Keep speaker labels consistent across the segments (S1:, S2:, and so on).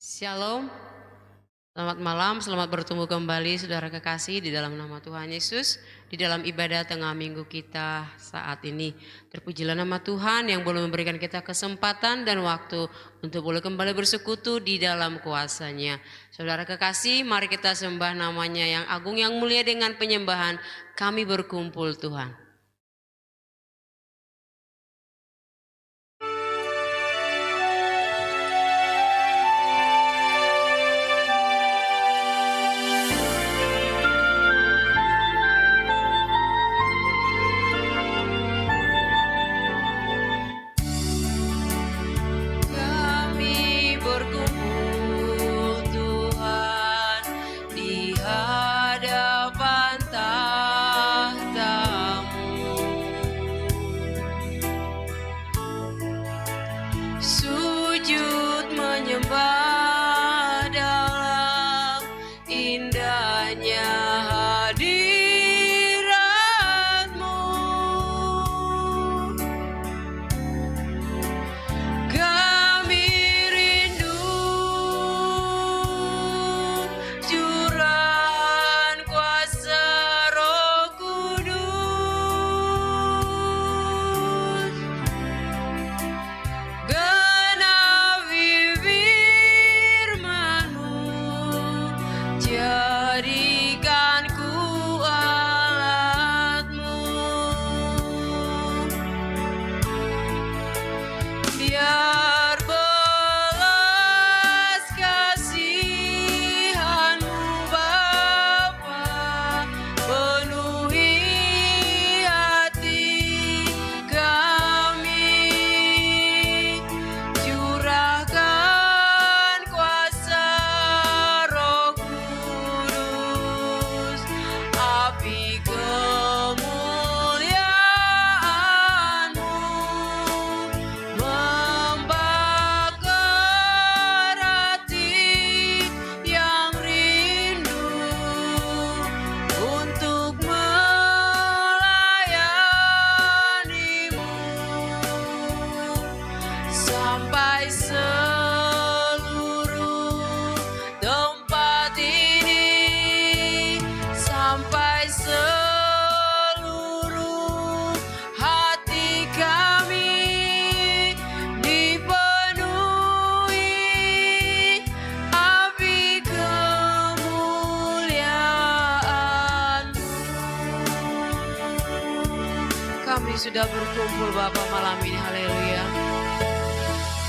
S1: Shalom, selamat malam, selamat bertemu kembali saudara kekasih di dalam nama Tuhan Yesus. Di dalam ibadah tengah minggu kita saat ini, terpujilah nama Tuhan yang boleh memberikan kita kesempatan dan waktu untuk boleh kembali bersekutu di dalam kuasa-Nya. Saudara kekasih, mari kita sembah namanya yang agung yang mulia dengan penyembahan kami berkumpul Tuhan. Sudah berkumpul Bapa malam ini, haleluya.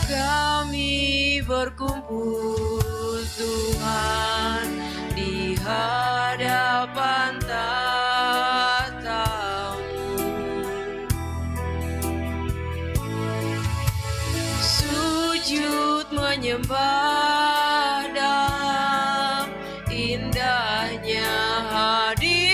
S1: Kami berkumpul Tuhan di hadapan tahta-Mu, sujud menyembah dalam indahnya hadirat.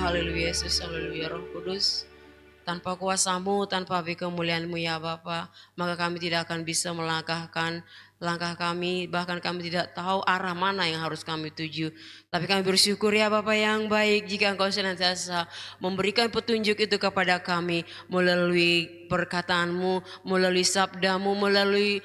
S1: haleluya Yesus, haleluya Roh Kudus. Tanpa kuasa-Mu, tanpa api kemuliaan-Mu ya Bapa, maka kami tidak akan bisa melangkahkan langkah kami, bahkan kami tidak tahu arah mana yang harus kami tuju. Tapi kami bersyukur ya Bapa yang baik jika Engkau senantiasa memberikan petunjuk itu kepada kami melalui perkataan-Mu, melalui sabda-Mu, melalui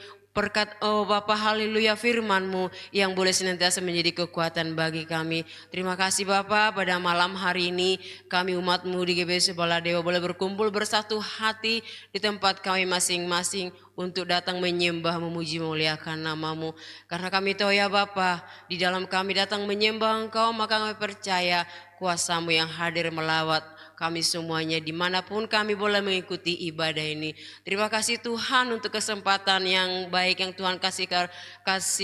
S1: oh Bapa haleluya firman-Mu yang boleh senantiasa menjadi kekuatan bagi kami. Terima kasih Bapa, pada malam hari ini kami umat-Mu di GBC Baladewa boleh berkumpul bersatu hati di tempat kami masing-masing untuk datang menyembah, memuji, memuliakan nama-Mu. Karena kami tahu ya Bapa, di dalam kami datang menyembah Engkau, maka kami percaya kuasa-Mu yang hadir melawat kami semuanya dimanapun kami boleh mengikuti ibadah ini. Terima kasih Tuhan untuk kesempatan yang baik yang Tuhan kasih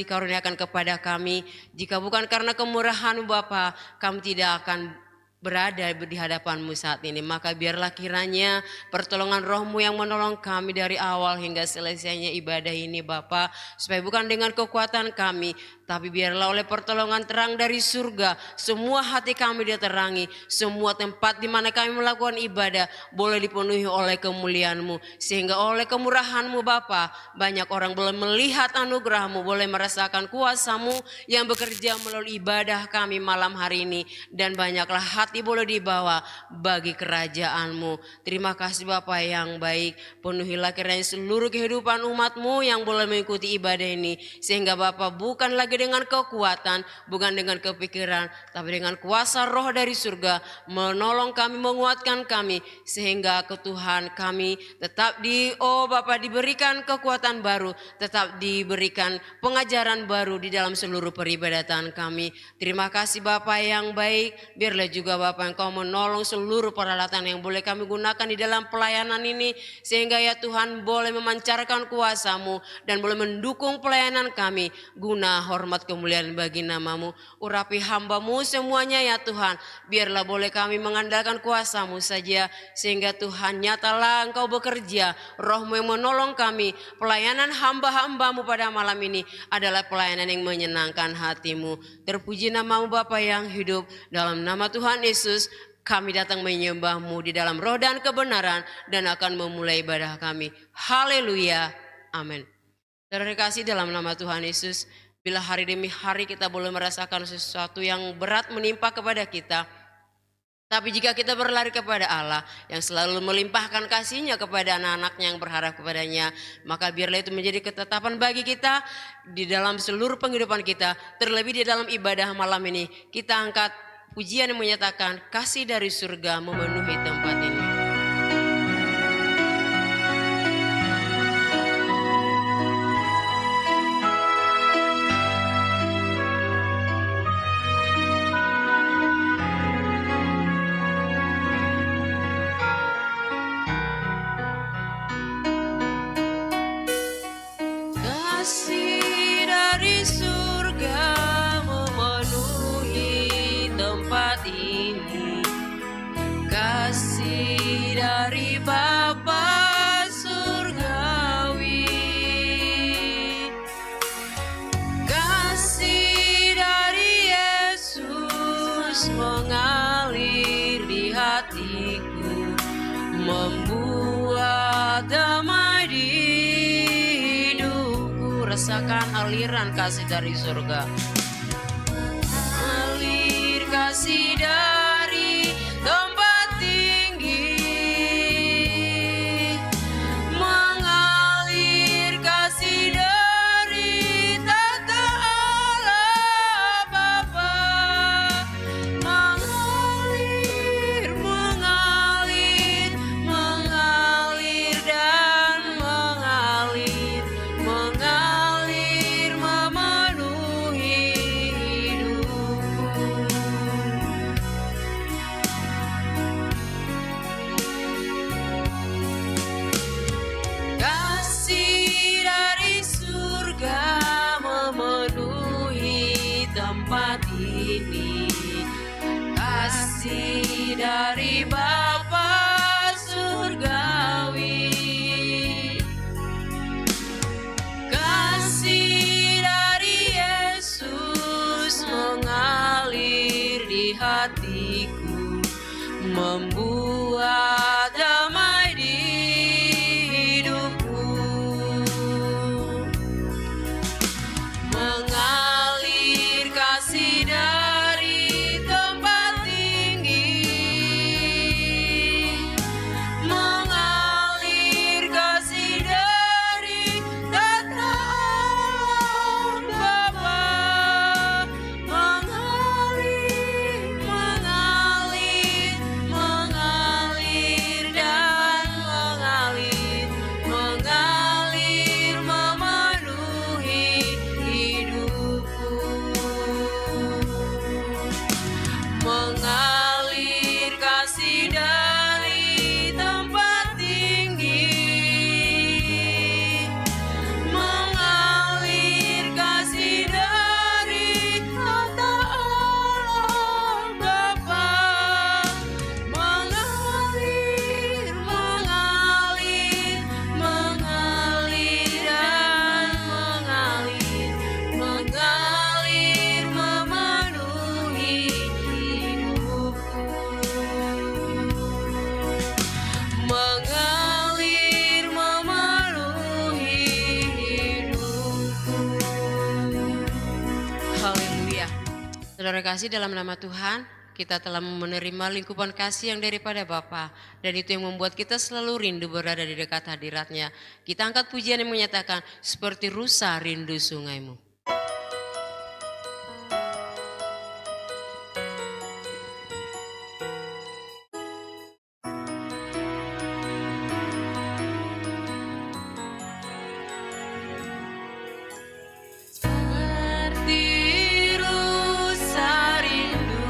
S1: karuniakan kepada kami. Jika bukan karena kemurahan Bapa, kami tidak akan berada di hadapan-Mu saat ini. Maka biarlah kiranya pertolongan Roh-Mu yang menolong kami dari awal hingga selesainya ibadah ini Bapa, supaya bukan dengan kekuatan kami, tapi biarlah oleh pertolongan terang dari surga, semua hati kami diterangi, semua tempat di mana kami melakukan ibadah boleh dipenuhi oleh kemuliaan-Mu, sehingga oleh kemurahan-Mu Bapa, banyak orang boleh melihat anugerah-Mu, boleh merasakan kuasa-Mu yang bekerja melalui ibadah kami malam hari ini, dan banyaklah hati boleh dibawa bagi kerajaan-Mu. Terima kasih Bapa yang baik, penuhilah kiranya seluruh kehidupan umat-Mu yang boleh mengikuti ibadah ini, sehingga Bapa bukan lagi dengan kekuatan, bukan dengan kepikiran, tapi dengan kuasa Roh dari surga menolong kami, menguatkan kami, sehingga ke Tuhan kami tetap Bapa diberikan kekuatan baru, tetap diberikan pengajaran baru di dalam seluruh peribadatan kami. Terima kasih Bapa yang baik, biarlah juga Bapa Engkau menolong seluruh peralatan yang boleh kami gunakan di dalam pelayanan ini, sehingga ya Tuhan boleh memancarkan kuasa-Mu dan boleh mendukung pelayanan kami guna hormat kemuliaan bagi nama-Mu. Urapi hamba-Mu semuanya ya Tuhan, biarlah boleh kami mengandalkan kuasa-Mu saja, sehingga Tuhan nyatalah Engkau bekerja, Roh-Mu yang menolong kami. Pelayanan hamba-hamba-Mu pada malam ini adalah pelayanan yang menyenangkan hati-Mu. Terpuji nama-Mu Bapa yang hidup, dalam nama Tuhan Yesus kami datang menyembah-Mu di dalam roh dan kebenaran, dan akan memulai ibadah kami. Haleluya, amin. Terkasih dalam nama Tuhan Yesus, bila hari demi hari kita boleh merasakan sesuatu yang berat menimpa kepada kita, tapi jika kita berlari kepada Allah yang selalu melimpahkan kasih-Nya kepada anak-anaknya yang berharap kepadanya, maka biarlah itu menjadi ketetapan bagi kita di dalam seluruh penghidupan kita. Terlebih di dalam ibadah malam ini, kita angkat pujian yang menyatakan kasih dari surga memenuhi tempat ini. Kasih dari surga memenuhi tempat ini, kasih dari Bapa surgawi, kasih dari Yesus mengalir di hatiku, membuat damai di hidupku. Rasakan aliran kasih dari surga, alir kasih dari tempat tinggi, mengalir kasih dari tata Allah Bapa, mengalir, mengalir, mengalir dan mengalir, mengalir memenuhi hidupku. Kasih dari surga memenuhi tempat ini, kasih dari Bapa surgawi, kasih dari Yesus mengalir di hatiku, membuat damai di hidupku, mengalir kasih dari tempat tinggi, mengalir kasih dari tata Bapa, mengalir, mengalir, mengalir dan mengalir, mengalir memenuhi hidupku, mengalir kasih dari tempat tinggi, mengalir kasih dari kata Allah Bapa, mengalir, mengalir, mengalir dan mengalir, mengalir memenuhi hidupku, mengalir memenuhi hidupku. Haleluya. Saudara kasih, dalam nama Tuhan kita telah menerima lingkupan kasih yang daripada Bapa, dan itu yang membuat kita selalu rindu berada di dekat hadirat-Nya. Kita angkat pujian yang menyatakan seperti rusa rindu sungaimu. Seperti rusa rindu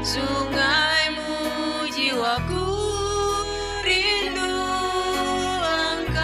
S1: sungaimu, jiwaku rindu Engkau.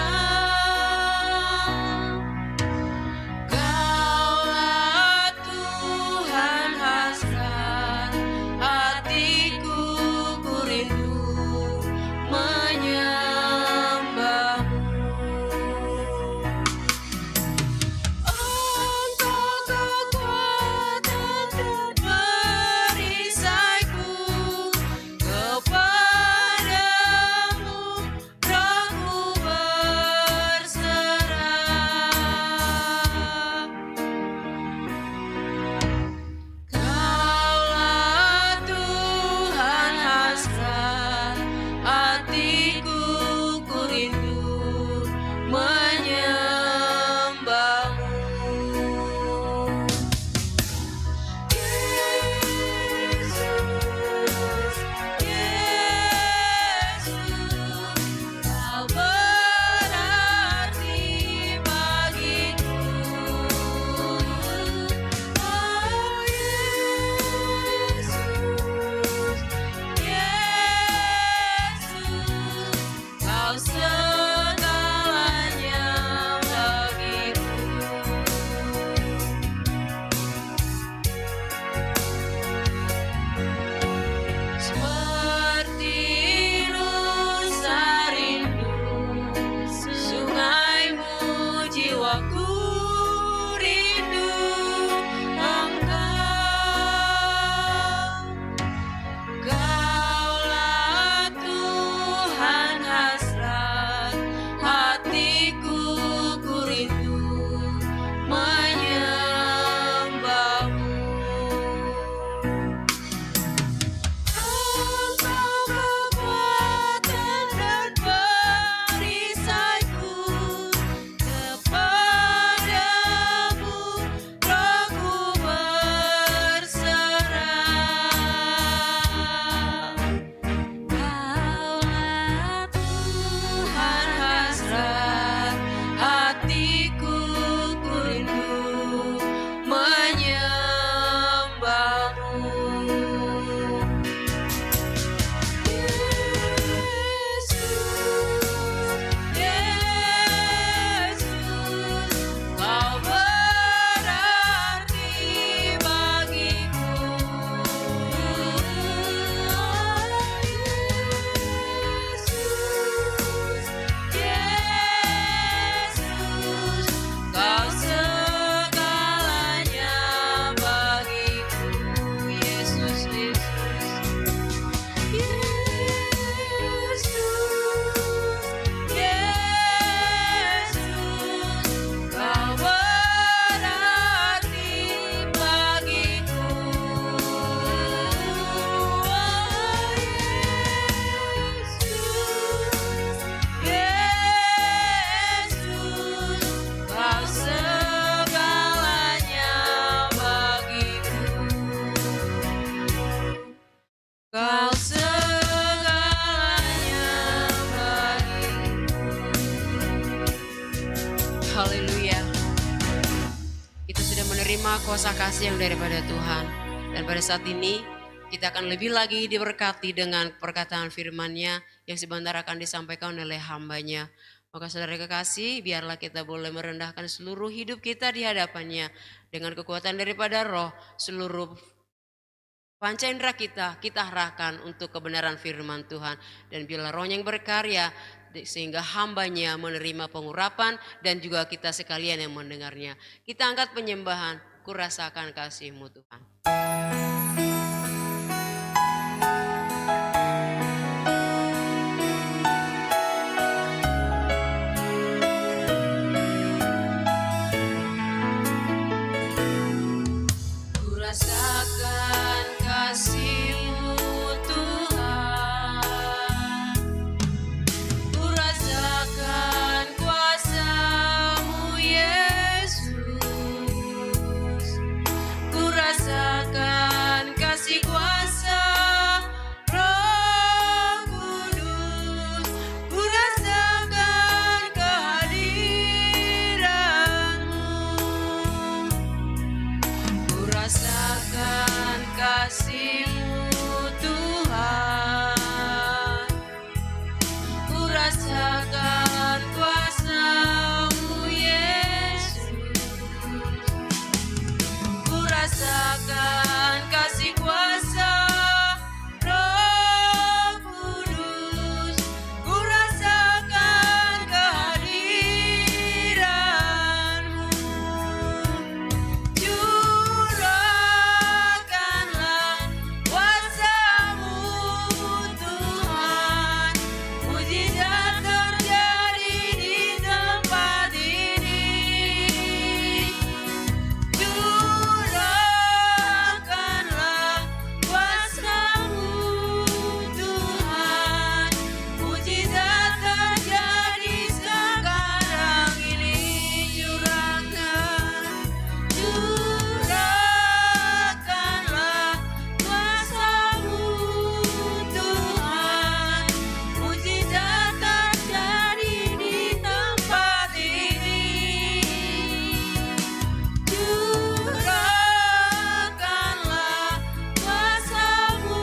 S1: segalanya bagiku. Haleluya. Kita sudah menerima kuasa kasih yang daripada Tuhan. Dan pada saat ini kita akan lebih lagi diberkati dengan perkataan firman-Nya yang sebentar akan disampaikan oleh hamba-Nya. Maka saudara kekasih, biarlah kita boleh merendahkan seluruh hidup kita di hadapan-Nya. Dengan kekuatan daripada roh, seluruh panca indera kita arahkan untuk kebenaran firman Tuhan. Dan biarlah roh yang berkarya sehingga hamba-Nya menerima pengurapan dan juga kita sekalian yang mendengarnya. Kita angkat penyembahan, kurasakan kasih-Mu Tuhan. Kurasakan kasih-Mu Tuhan, kurasakan kuasa-Mu Yesus, kurasakan kasih kuasa Roh Kudus, kurasakan kehadiran-Mu, kurasakan kasih-Mu Tuhan, kurasakan kuasa-Mu Yesus, kurasakan kasih kuasa Roh Kudus, kurasakan kehadiran-Mu. Curahkanlah kuasa-Mu Tuhan, mujizat terjadi di tempat ini. Curahkanlah kuasa-Mu Tuhan, mujizat terjadi sekarang ini. Curahkanlah kuasa-Mu Tuhan, mujizat terjadi di tempat ini. Curahkanlah kuasa-Mu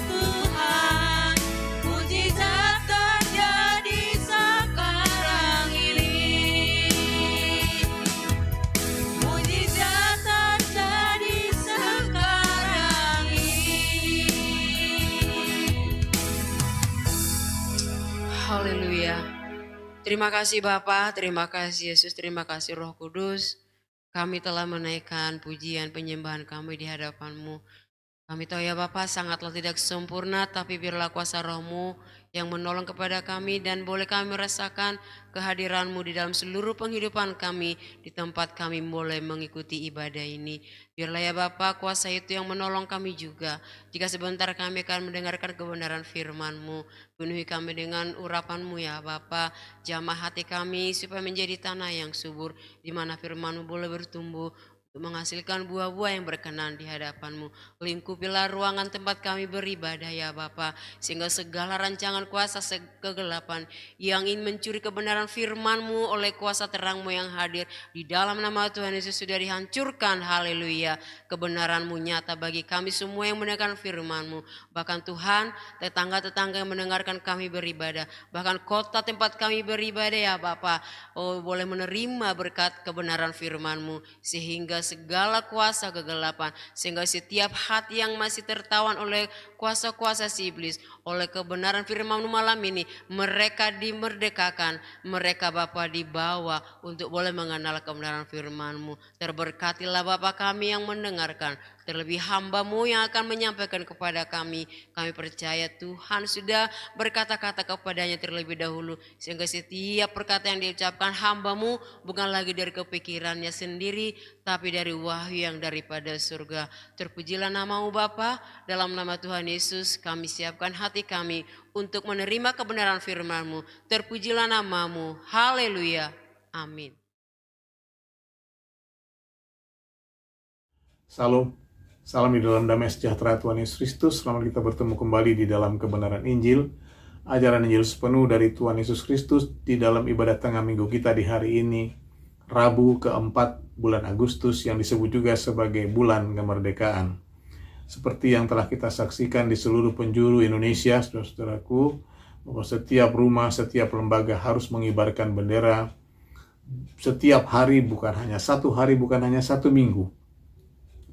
S1: Tuhan, mujizat terjadi sekarang ini. Mujizat terjadi sekarang ini. Haleluya. Terima kasih Bapa, terima kasih Yesus, terima kasih Roh Kudus. Kami telah menaikkan pujian penyembahan kami di hadapan-Mu. Kami tahu ya Bapa sangatlah tidak sempurna, tapi biarlah kuasa Roh-Mu yang menolong kepada kami dan boleh kami merasakan kehadiran-Mu di dalam seluruh penghidupan kami, di tempat kami boleh mengikuti ibadah ini. Biarlah ya Bapa kuasa itu yang menolong kami juga. Jika sebentar kami akan mendengarkan kebenaran firman-Mu, penuhi kami dengan urapan-Mu ya Bapa. Jamah hati kami supaya menjadi tanah yang subur, di mana firman-Mu boleh bertumbuh untuk menghasilkan buah-buah yang berkenan di hadapan-Mu. Lingkupilah ruangan tempat kami beribadah ya Bapa, sehingga segala rancangan kuasa kegelapan yang ingin mencuri kebenaran firman-Mu oleh kuasa terang-Mu yang hadir di dalam nama Tuhan Yesus sudah dihancurkan. Haleluya. Kebenaran-Mu nyata bagi kami semua yang mendengarkan firman-Mu. Bahkan Tuhan, tetangga-tetangga yang mendengarkan kami beribadah, bahkan kota tempat kami beribadah ya Bapa, boleh menerima berkat kebenaran firman-Mu, sehingga segala kuasa kegelapan, sehingga setiap hati yang masih tertawan oleh kuasa-kuasa si iblis, oleh kebenaran firman-Mu malam ini, mereka dimerdekakan, mereka Bapa dibawa untuk boleh mengenal kebenaran firman-Mu. Terberkatilah Bapa kami yang mendengarkan, terlebih hamba-Mu yang akan menyampaikan kepada kami. Kami percaya Tuhan sudah berkata-kata kepadanya terlebih dahulu, sehingga setiap perkataan yang diucapkan hamba-Mu bukan lagi dari kepikirannya sendiri, tapi dari wahyu yang daripada surga. Terpujilah nama-Mu Bapa, dalam nama Tuhan Yesus kami siapkan hati kami untuk menerima kebenaran firman-Mu. Terpujilah nama-Mu. Haleluya. Amin.
S2: Salam, Salam di dalam damai sejahtera Tuhan Yesus Kristus. Selamat kita bertemu kembali di dalam kebenaran Injil. Ajaran Injil sepenuh dari Tuhan Yesus Kristus di dalam ibadah tengah minggu kita di hari ini, Rabu keempat bulan Agustus, yang disebut juga sebagai bulan kemerdekaan. Seperti yang telah kita saksikan di seluruh penjuru Indonesia, saudara-saudaraku, bahwa setiap rumah, setiap lembaga harus mengibarkan bendera setiap hari, bukan hanya satu hari, bukan hanya satu minggu,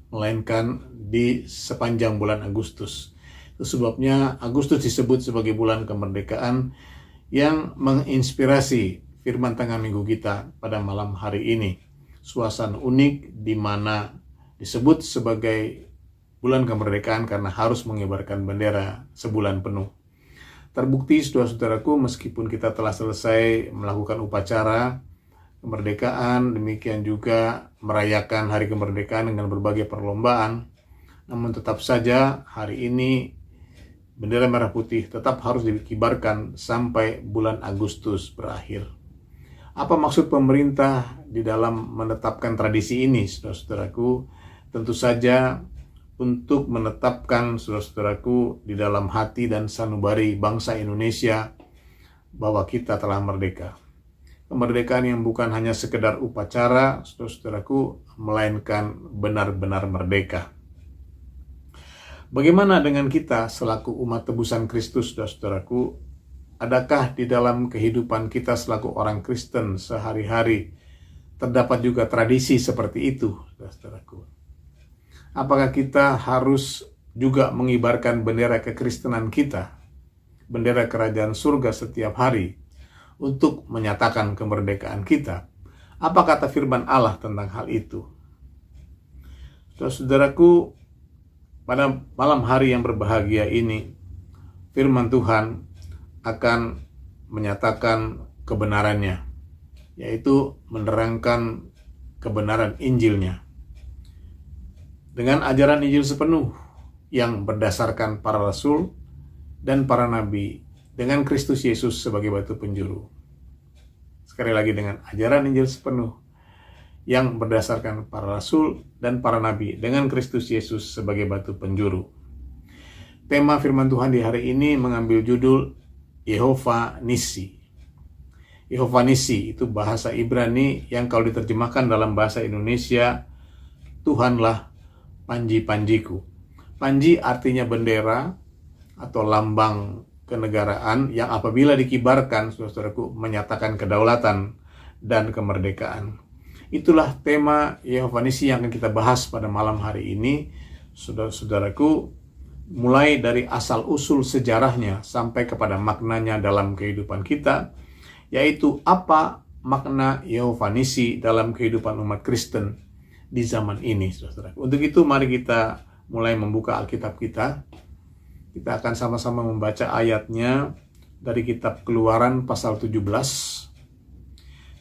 S2: melainkan di sepanjang bulan Agustus. Itu sebabnya Agustus disebut sebagai bulan kemerdekaan, yang menginspirasi firman tengah minggu kita pada malam hari ini. Suasana unik di mana disebut sebagai bulan kemerdekaan karena harus mengibarkan bendera sebulan penuh. Terbukti, saudara-saudaraku, meskipun kita telah selesai melakukan upacara kemerdekaan, demikian juga merayakan hari kemerdekaan dengan berbagai perlombaan, namun tetap saja hari ini bendera merah putih tetap harus dikibarkan sampai bulan Agustus berakhir. Apa maksud pemerintah di dalam menetapkan tradisi ini, saudara-saudaraku? Tentu saja untuk menetapkan, saudara-saudaraku, di dalam hati dan sanubari bangsa Indonesia bahwa kita telah merdeka. Kemerdekaan yang bukan hanya sekedar upacara, saudara-saudaraku, melainkan benar-benar merdeka. Bagaimana dengan kita selaku umat tebusan Kristus, saudara-saudaraku? Adakah di dalam kehidupan kita selaku orang Kristen sehari-hari terdapat juga tradisi seperti itu, saudara-saudaraku? Apakah kita harus juga mengibarkan bendera kekristenan kita, bendera kerajaan surga setiap hari, untuk menyatakan kemerdekaan kita? Apa kata firman Allah tentang hal itu? Saudaraku, pada malam hari yang berbahagia ini, firman Tuhan akan menyatakan kebenarannya, yaitu menerangkan kebenaran Injilnya dengan ajaran Injil sepenuh yang berdasarkan para rasul dan para nabi, dengan Kristus Yesus sebagai batu penjuru. Sekali lagi, dengan ajaran Injil sepenuh yang berdasarkan para rasul dan para nabi, dengan Kristus Yesus sebagai batu penjuru. Tema firman Tuhan di hari ini mengambil judul Yehovah Nissi. Yehovah Nissi itu bahasa Ibrani yang kalau diterjemahkan dalam bahasa Indonesia, Tuhanlah panji-panjiku. Panji artinya bendera atau lambang kenegaraan yang apabila dikibarkan, saudaraku, menyatakan kedaulatan dan kemerdekaan. Itulah tema Yehovah Nissi yang akan kita bahas pada malam hari ini, saudara-saudaraku, mulai dari asal-usul sejarahnya sampai kepada maknanya dalam kehidupan kita, yaitu apa makna Yehovah Nissi dalam kehidupan umat Kristen di zaman ini, saudara. Untuk itu, mari kita mulai membuka Alkitab kita. Kita akan sama-sama membaca ayatnya dari kitab Keluaran pasal 17.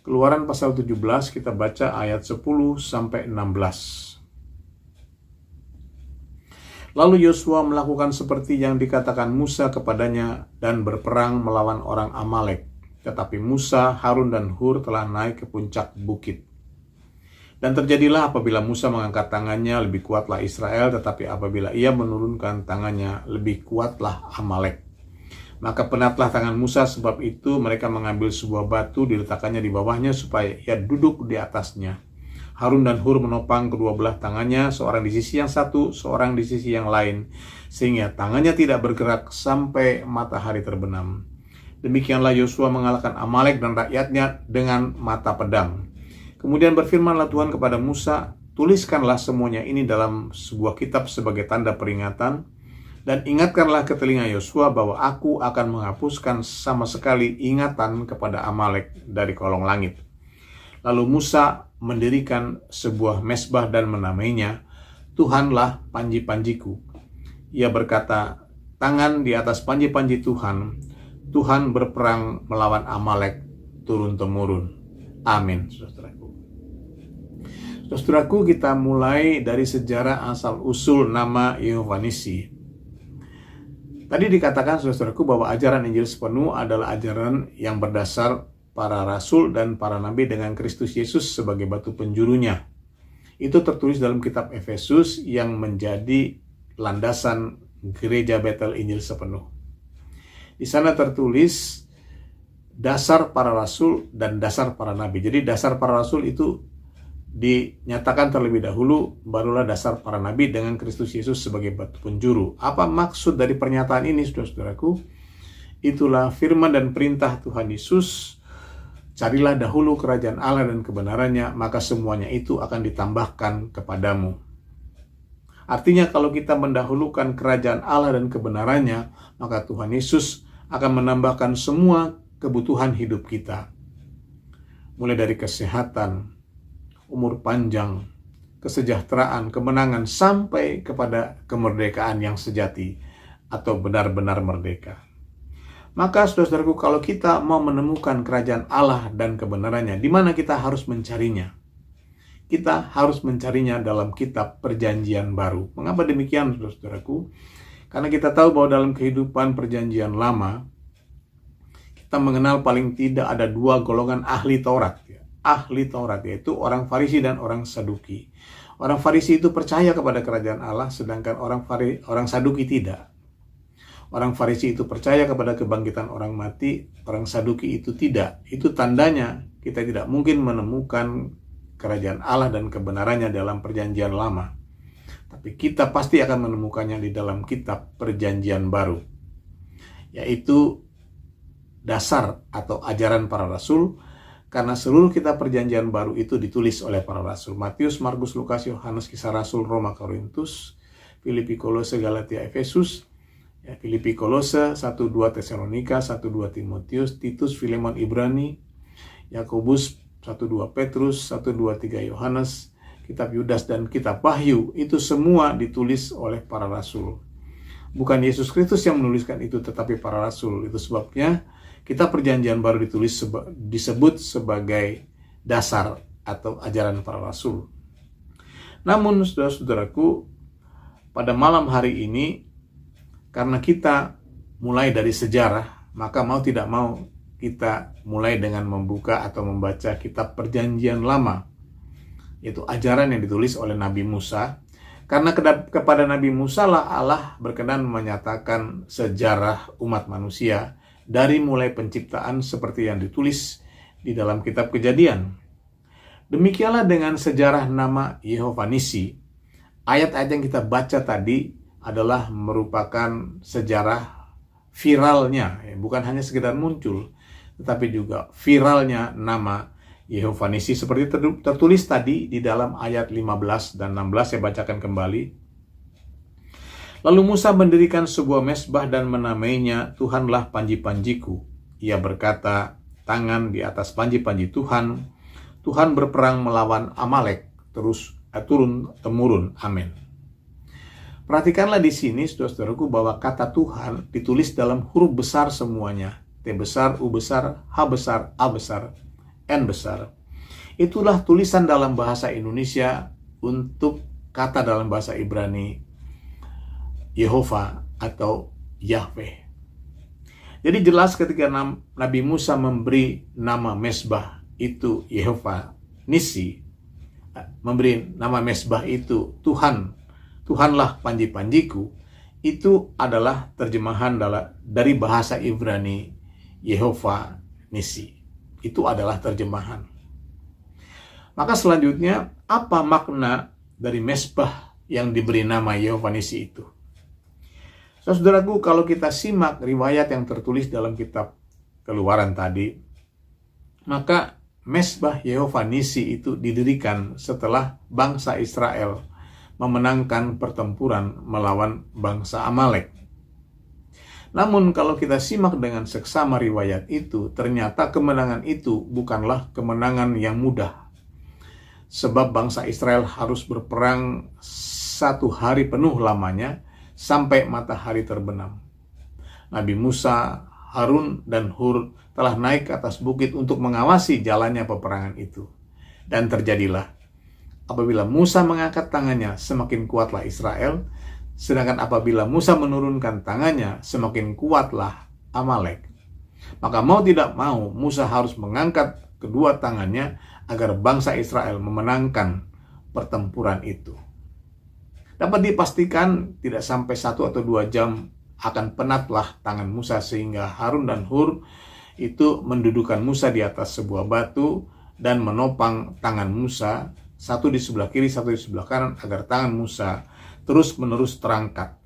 S2: Keluaran pasal 17, kita baca ayat 10 sampai 16. Lalu Yosua melakukan seperti yang dikatakan Musa kepadanya dan berperang melawan orang Amalek. Tetapi Musa, Harun dan Hur telah naik ke puncak bukit. Dan terjadilah apabila Musa mengangkat tangannya, lebih kuatlah Israel, tetapi apabila ia menurunkan tangannya, lebih kuatlah Amalek. Maka penatlah tangan Musa, sebab itu mereka mengambil sebuah batu, diletakkannya di bawahnya supaya ia duduk di atasnya. Harun dan Hur menopang kedua belah tangannya, seorang di sisi yang satu, seorang di sisi yang lain, sehingga tangannya tidak bergerak sampai matahari terbenam. Demikianlah Yosua mengalahkan Amalek dan rakyatnya dengan mata pedang. Kemudian berfirmanlah Tuhan kepada Musa, tuliskanlah semuanya ini dalam sebuah kitab sebagai tanda peringatan, dan ingatkanlah ke telinga Yosua bahwa aku akan menghapuskan sama sekali ingatan kepada Amalek dari kolong langit. Lalu Musa mendirikan sebuah mezbah dan menamainya, Tuhanlah panji-panjiku. Ia berkata, tangan di atas panji-panji Tuhan, Tuhan berperang melawan Amalek turun-temurun. Amin, saudaraku. Saudaraku, kita mulai dari sejarah asal-usul nama Yehovah Nissi. Tadi dikatakan, saudaraku, bahwa ajaran Injil sepenuh adalah ajaran yang berdasar para rasul dan para nabi dengan Kristus Yesus sebagai batu penjurunya. Itu tertulis dalam kitab Efesus yang menjadi landasan gereja Betel Injil Sepenuh. Di sana tertulis dasar para rasul dan dasar para nabi. Jadi dasar para rasul itu dinyatakan terlebih dahulu, barulah dasar para nabi dengan Kristus Yesus sebagai batu penjuru. Apa maksud dari pernyataan ini, saudara-saudaraku? Itulah firman dan perintah Tuhan Yesus. Carilah dahulu kerajaan Allah dan kebenarannya, maka semuanya itu akan ditambahkan kepadamu. Artinya kalau kita mendahulukan kerajaan Allah dan kebenarannya, maka Tuhan Yesus akan menambahkan semua kebutuhan hidup kita. Mulai dari kesehatan, umur panjang, kesejahteraan, kemenangan, sampai kepada kemerdekaan yang sejati atau benar-benar merdeka. Maka saudara-saudaraku, kalau kita mau menemukan kerajaan Allah dan kebenarannya, di mana kita harus mencarinya? Kita harus mencarinya dalam kitab Perjanjian Baru. Mengapa demikian, saudara-saudaraku? Karena kita tahu bahwa dalam kehidupan Perjanjian Lama, kita mengenal paling tidak ada dua golongan ahli Taurat. Ahli Taurat, yaitu orang Farisi dan orang Saduki. Orang Farisi itu percaya kepada kerajaan Allah, sedangkan orang Saduki tidak. Orang Farisi itu percaya kepada kebangkitan orang mati, orang Saduki itu tidak. Itu tandanya kita tidak mungkin menemukan kerajaan Allah dan kebenarannya dalam Perjanjian Lama. Tapi kita pasti akan menemukannya di dalam kitab Perjanjian Baru, yaitu dasar atau ajaran para rasul, karena seluruh kitab Perjanjian Baru itu ditulis oleh para rasul. Matius, Markus, Lukas, Yohanes, Kisah Rasul, Roma, Korintus, Filipi, Kolose, Galatia, Efesus, Filipi, Kolose, 1-2 Tesalonika, 1-2 Timotius, Titus, Filemon, Ibrani, Yakobus, 1-2 Petrus, 1-2-3 Yohanes, kitab Yudas dan kitab Wahyu, itu semua ditulis oleh para rasul. Bukan Yesus Kristus yang menuliskan itu, tetapi para rasul. Itu sebabnya kitab Perjanjian Baru disebut sebagai dasar atau ajaran para rasul. Namun saudara-saudaraku, pada malam hari ini, karena kita mulai dari sejarah, maka mau tidak mau kita mulai dengan membuka atau membaca kitab Perjanjian Lama, yaitu ajaran yang ditulis oleh Nabi Musa. Karena kepada Nabi Musa lah Allah berkenan menyatakan sejarah umat manusia dari mulai penciptaan seperti yang ditulis di dalam kitab Kejadian. Demikianlah dengan sejarah nama Yehova Nisi. Ayat-ayat yang kita baca tadi adalah merupakan sejarah viralnya, bukan hanya sekedar muncul, tetapi juga viralnya nama Yehova Nisi seperti tertulis tadi di dalam ayat 15 dan 16. Saya bacakan kembali. Lalu Musa mendirikan sebuah mesbah dan menamainya Tuhanlah panji-panjiku. Ia berkata, tangan di atas panji-panji Tuhan, Tuhan berperang melawan Amalek turun-temurun. Amin. Perhatikanlah di sini, saudara-saudaraku, bahwa kata Tuhan ditulis dalam huruf besar semuanya. T besar, U besar, H besar, A besar, N besar. Itulah tulisan dalam bahasa Indonesia untuk kata dalam bahasa Ibrani Yehova atau Yahweh. Jadi jelas ketika Nabi Musa memberi nama mesbah itu Yehova Nisi, memberi nama mesbah itu Tuhanlah panji-panjiku, itu adalah terjemahan dari bahasa Ibrani Yehova Nisi. Itu adalah terjemahan. Maka selanjutnya, apa makna dari mesbah yang diberi nama Yehova Nisi itu? Saudaraku, kalau kita simak riwayat yang tertulis dalam kitab Keluaran tadi, maka mesbah Yehova Nisi itu didirikan setelah bangsa Israel memenangkan pertempuran melawan bangsa Amalek. Namun kalau kita simak dengan seksama riwayat itu, ternyata kemenangan itu bukanlah kemenangan yang mudah. Sebab bangsa Israel harus berperang 1 hari penuh lamanya sampai matahari terbenam. Nabi Musa, Harun, dan Hur telah naik ke atas bukit untuk mengawasi jalannya peperangan itu. Dan terjadilah, apabila Musa mengangkat tangannya, semakin kuatlah Israel, sedangkan apabila Musa menurunkan tangannya, semakin kuatlah Amalek. Maka mau tidak mau, Musa harus mengangkat kedua tangannya agar bangsa Israel memenangkan pertempuran itu. Dapat dipastikan tidak sampai 1 atau 2 jam akan penatlah tangan Musa sehingga Harun dan Hur itu mendudukan Musa di atas sebuah batu dan menopang tangan Musa, satu di sebelah kiri, satu di sebelah kanan, agar tangan Musa terus-menerus terangkat.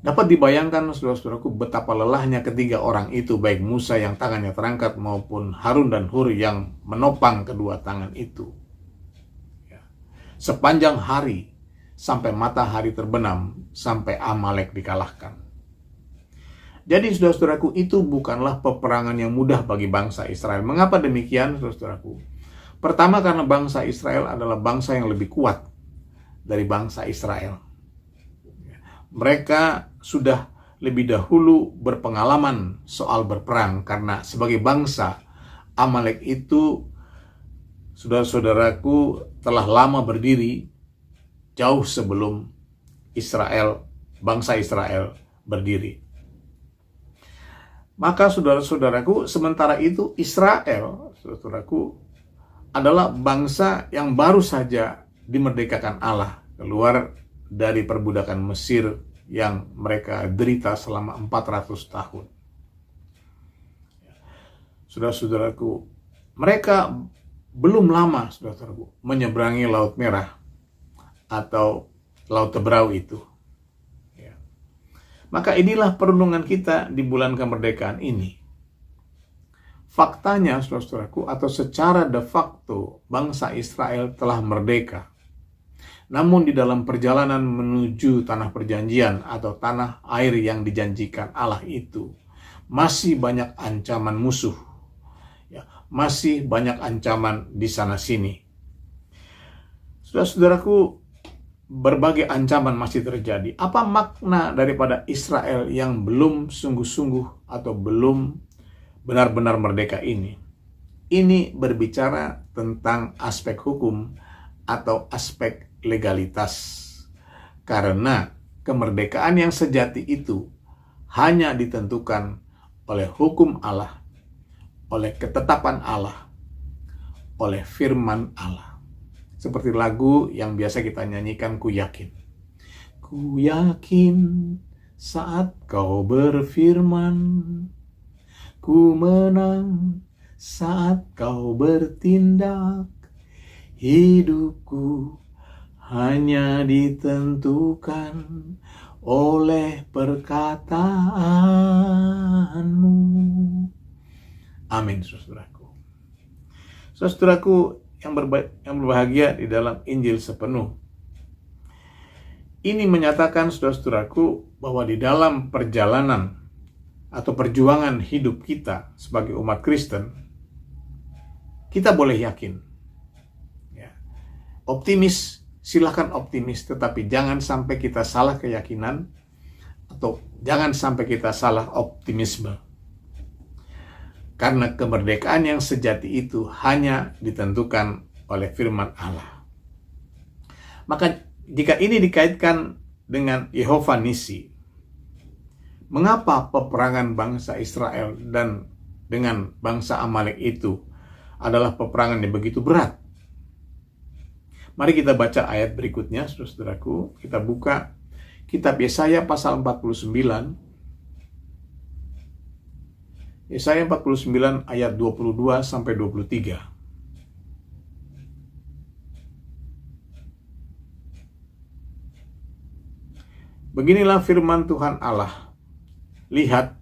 S2: Dapat dibayangkan, saudara-saudaraku, betapa lelahnya ketiga orang itu, baik Musa yang tangannya terangkat maupun Harun dan Hur yang menopang kedua tangan itu. Sepanjang hari, sampai matahari terbenam, sampai Amalek dikalahkan. Jadi saudara-saudaraku, itu bukanlah peperangan yang mudah bagi bangsa Israel. Mengapa demikian, saudara-saudaraku? Pertama, karena bangsa Israel adalah bangsa yang lebih kuat dari bangsa Israel. Mereka sudah lebih dahulu berpengalaman soal berperang, karena sebagai bangsa, Amalek itu, saudara-saudaraku, telah lama berdiri jauh sebelum Israel, bangsa Israel berdiri. Maka saudara-saudaraku, sementara itu Israel, saudaraku, adalah bangsa yang baru saja dimerdekakan Allah keluar dari perbudakan Mesir yang mereka derita selama 400 tahun. Saudara-saudaraku, mereka belum lama, saudara-saudaraku, menyeberangi Laut Merah atau Laut Teberau itu. Maka inilah perenungan kita di bulan kemerdekaan ini. Faktanya, saudara-saudaraku, atau secara de facto, bangsa Israel telah merdeka. Namun di dalam perjalanan menuju tanah perjanjian atau tanah air yang dijanjikan Allah itu, masih banyak ancaman musuh. Masih banyak ancaman di sana-sini. Saudara-saudaraku, berbagai ancaman masih terjadi. Apa makna daripada Israel yang belum sungguh-sungguh atau belum benar-benar merdeka ini? Ini berbicara tentang aspek hukum atau aspek legalitas. Karena kemerdekaan yang sejati itu hanya ditentukan oleh hukum Allah, oleh ketetapan Allah, oleh firman Allah. Seperti lagu yang biasa kita nyanyikan, Ku Yakin. Ku yakin saat kau berfirman, ku menang saat kau bertindak. Hidupku hanya ditentukan oleh perkataanmu. Amin, saudaraku. Saudaraku yang berbahagia di dalam Injil sepenuh. Ini menyatakan, saudaraku, bahwa di dalam perjalanan atau perjuangan hidup kita sebagai umat Kristen, kita boleh yakin. Optimis, silakan optimis, tetapi jangan sampai kita salah keyakinan atau jangan sampai kita salah optimisme. Karena kemerdekaan yang sejati itu hanya ditentukan oleh firman Allah. Maka jika ini dikaitkan dengan Yehova Nisi, mengapa peperangan bangsa Israel dan dengan bangsa Amalek itu adalah peperangan yang begitu berat? Mari kita baca ayat berikutnya, saudaraku. Kita buka kitab Yesaya pasal 49. Yesaya 49 ayat 22 sampai 23. Beginilah firman Tuhan Allah. Lihat,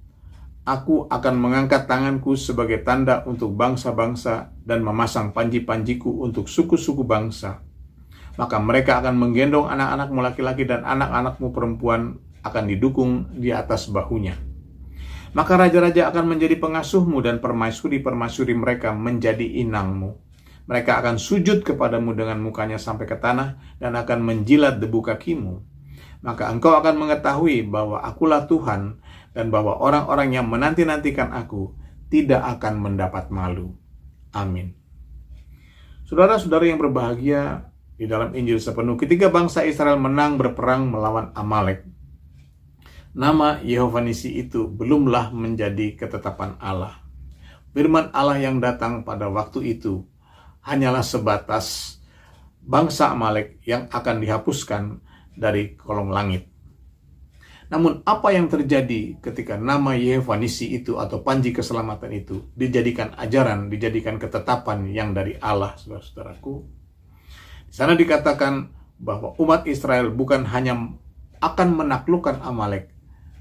S2: aku akan mengangkat tanganku sebagai tanda untuk bangsa-bangsa dan memasang panji-panjiku untuk suku-suku bangsa. Maka mereka akan menggendong anak-anakmu laki-laki dan anak-anakmu perempuan akan didukung di atas bahunya. Maka raja-raja akan menjadi pengasuhmu dan permaisuri-permaisuri mereka menjadi inangmu. Mereka akan sujud kepadamu dengan mukanya sampai ke tanah dan akan menjilat debu kakimu. Maka engkau akan mengetahui bahwa akulah Tuhan dan bahwa orang-orang yang menanti-nantikan aku tidak akan mendapat malu. Amin. Saudara-saudara yang berbahagia di dalam Injil sepenuh, ketika bangsa Israel menang berperang melawan Amalek, nama Yehova Nisi itu belumlah menjadi ketetapan Allah. Firman Allah yang datang pada waktu itu hanyalah sebatas bangsa Amalek yang akan dihapuskan dari kolong langit. Namun apa yang terjadi ketika nama Yehova Nisi itu atau panji keselamatan itu dijadikan ajaran, dijadikan ketetapan yang dari Allah, saudara-saudaraku? Di sana dikatakan bahwa umat Israel bukan hanya akan menaklukkan Amalek,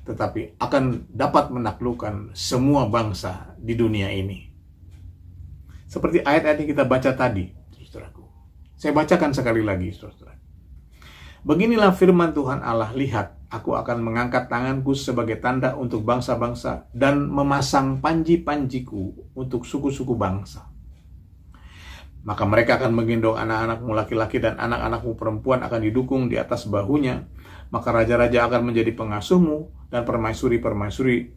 S2: tetapi akan dapat menaklukkan semua bangsa di dunia ini. Seperti ayat-ayat yang kita baca tadi, saudaraku. Saya bacakan sekali lagi, saudara. Beginilah firman Tuhan Allah, lihat, aku akan mengangkat tanganku sebagai tanda untuk bangsa-bangsa dan memasang panji-panjiku untuk suku-suku bangsa. Maka mereka akan menggendong anak-anakmu laki-laki dan anak-anakmu perempuan akan didukung di atas bahunya. Maka raja-raja akan menjadi pengasuhmu dan permaisuri-permaisuri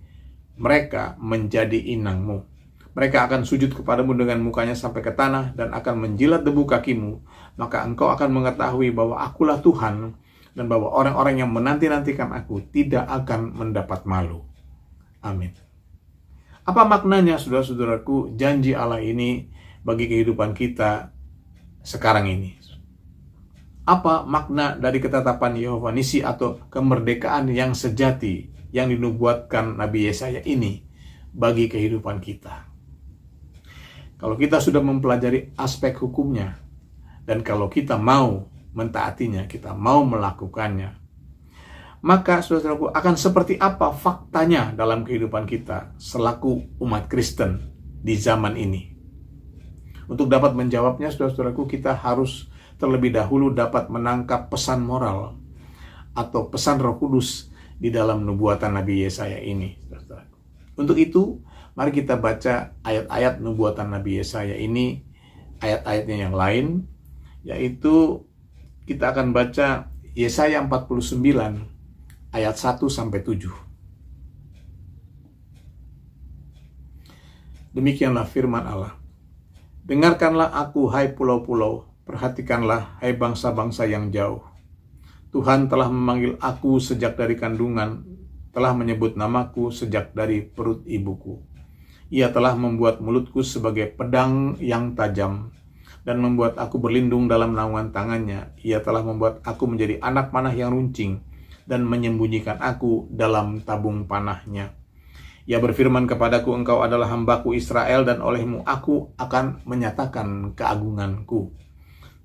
S2: mereka menjadi inangmu. Mereka akan sujud kepadamu dengan mukanya sampai ke tanah dan akan menjilat debu kakimu. Maka engkau akan mengetahui bahwa akulah Tuhan dan bahwa orang-orang yang menanti-nantikan aku tidak akan mendapat malu. Amin. Apa maknanya, saudara-saudaraku, janji Allah ini bagi kehidupan kita sekarang ini? Apa makna dari ketetapan Yehova Nisi atau kemerdekaan yang sejati yang dinubuatkan Nabi Yesaya ini bagi kehidupan kita? Kalau kita sudah mempelajari aspek hukumnya, dan kalau kita mau mentaatinya, kita mau melakukannya, maka saudara-saudaraku akan seperti apa faktanya dalam kehidupan kita selaku umat Kristen di zaman ini? Untuk dapat menjawabnya, saudara-saudaraku, kita harus terlebih dahulu dapat menangkap pesan moral atau pesan Roh Kudus di dalam nubuatan Nabi Yesaya ini, saudara-saudaraku. Untuk itu, mari kita baca ayat-ayat nubuatan Nabi Yesaya ini, ayat-ayatnya yang lain, yaitu kita akan baca Yesaya 49 ayat 1-7. Demikianlah firman Allah. Dengarkanlah aku, hai pulau-pulau, perhatikanlah, hai bangsa-bangsa yang jauh. Tuhan telah memanggil aku sejak dari kandungan, telah menyebut namaku sejak dari perut ibuku. Ia telah membuat mulutku sebagai pedang yang tajam, dan membuat aku berlindung dalam naungan tangannya. Ia telah membuat aku menjadi anak panah yang runcing, dan menyembunyikan aku dalam tabung panahnya. Ia berfirman kepadaku, engkau adalah hambaku Israel, dan olehmu aku akan menyatakan keagunganku.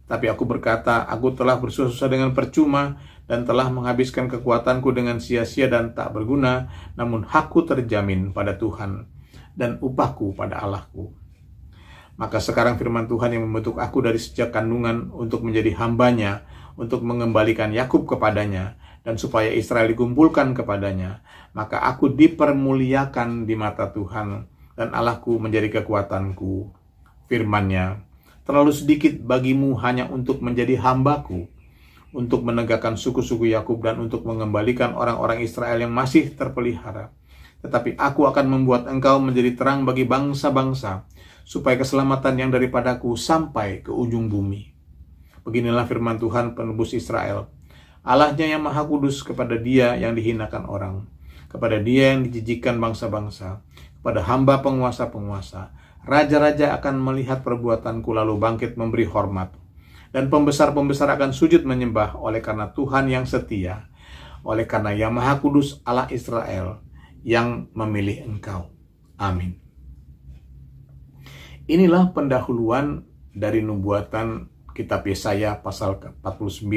S2: Tapi aku berkata, aku telah bersusah dengan percuma, dan telah menghabiskan kekuatanku dengan sia-sia dan tak berguna, namun hakku terjamin pada Tuhan, dan upahku pada Allahku. Maka sekarang firman Tuhan yang membentuk aku dari sejak kandungan untuk menjadi hambanya, untuk mengembalikan Yakub kepadanya, dan supaya Israel dikumpulkan kepadanya, maka aku dipermuliakan di mata Tuhan, dan Allahku menjadi kekuatanku. Firman-Nya, terlalu sedikit bagimu hanya untuk menjadi hambaku, untuk menegakkan suku-suku Yakub dan untuk mengembalikan orang-orang Israel yang masih terpelihara. Tetapi aku akan membuat engkau menjadi terang bagi bangsa-bangsa, supaya keselamatan yang daripadaku sampai ke ujung bumi. Beginilah firman Tuhan penebus Israel, Allahnya yang maha kudus, kepada dia yang dihinakan orang, kepada dia yang dijijikkan bangsa-bangsa, kepada hamba penguasa-penguasa. Raja-raja akan melihat perbuatanku lalu bangkit memberi hormat, dan pembesar-pembesar akan sujud menyembah oleh karena Tuhan yang setia, oleh karena yang maha kudus Allah Israel yang memilih engkau. Amin. Inilah pendahuluan dari nubuatan kitab Yesaya pasal ke-49.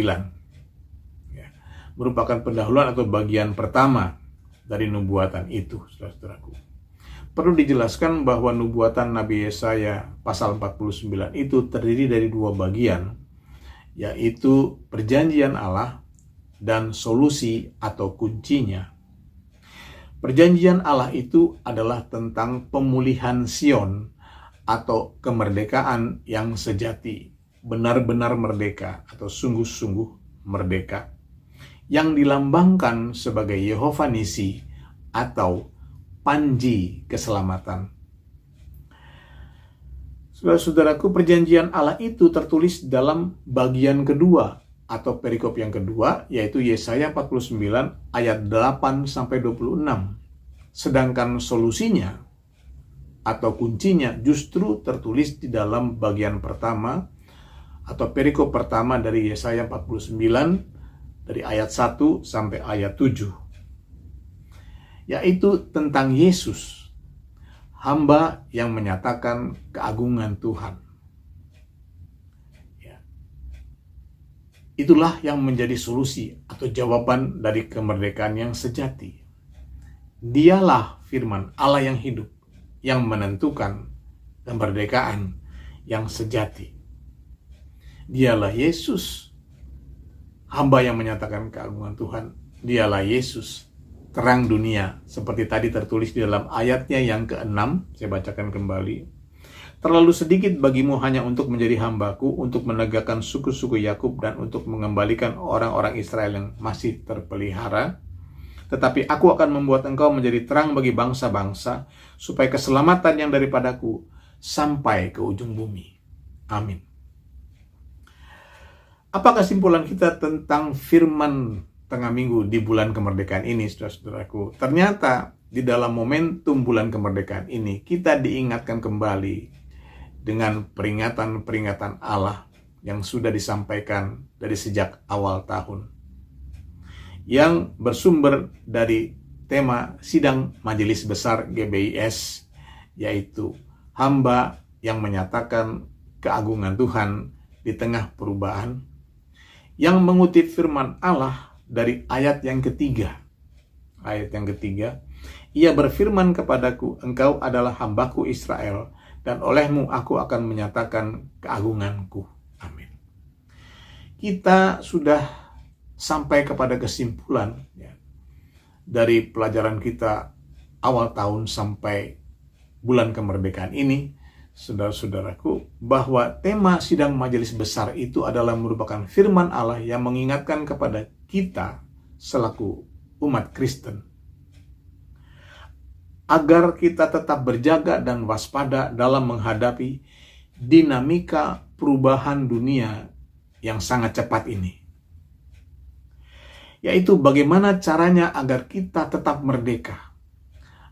S2: Merupakan pendahuluan atau bagian pertama dari nubuatan itu, saudara-saudaraku. Perlu dijelaskan bahwa nubuatan Nabi Yesaya pasal 49 itu terdiri dari dua bagian, yaitu perjanjian Allah dan solusi atau kuncinya. Perjanjian Allah itu adalah tentang pemulihan Sion atau kemerdekaan yang sejati, benar-benar merdeka atau sungguh-sungguh merdeka, yang dilambangkan sebagai Yehova Nisi atau panji keselamatan. Saudara-saudaraku, perjanjian Allah itu tertulis dalam bagian kedua atau perikop yang kedua, yaitu Yesaya 49 ayat 8-26. Sedangkan solusinya atau kuncinya justru tertulis di dalam bagian pertama atau perikop pertama dari Yesaya 49 dari ayat 1 sampai ayat 7, yaitu tentang Yesus, hamba yang menyatakan keagungan Tuhan. Ya. Itulah yang menjadi solusi atau jawaban dari kemerdekaan yang sejati. Dialah firman Allah yang hidup, yang menentukan kemerdekaan yang sejati. Dialah Yesus, hamba yang menyatakan keagungan Tuhan. Dialah Yesus, terang dunia, seperti tadi tertulis di dalam ayatnya yang ke-6. Saya bacakan kembali. Terlalu sedikit bagimu hanya untuk menjadi hambaku, untuk menegakkan suku-suku Yakub dan untuk mengembalikan orang-orang Israel yang masih terpelihara. Tetapi aku akan membuat engkau menjadi terang bagi bangsa-bangsa, supaya keselamatan yang daripadaku sampai ke ujung bumi. Amin. Apa kesimpulan kita tentang firman tengah minggu di bulan kemerdekaan ini, saudara-saudaraku? Ternyata di dalam momentum bulan kemerdekaan ini, kita diingatkan kembali dengan peringatan-peringatan Allah yang sudah disampaikan dari sejak awal tahun, yang bersumber dari tema sidang Majelis Besar GBIS, yaitu hamba yang menyatakan keagungan Tuhan di tengah perubahan, yang mengutip firman Allah dari ayat yang ketiga. Ayat yang ketiga, ia berfirman kepadaku, engkau adalah hambaku Israel, dan olehmu aku akan menyatakan keagunganku. Amin. Kita sudah sampai kepada kesimpulan ya, dari pelajaran kita awal tahun sampai bulan kemerdekaan ini, saudara-saudaraku, bahwa tema sidang majelis besar itu adalah merupakan firman Allah yang mengingatkan kepada kita selaku umat Kristen agar kita tetap berjaga dan waspada dalam menghadapi dinamika perubahan dunia yang sangat cepat ini. Yaitu bagaimana caranya agar kita tetap merdeka,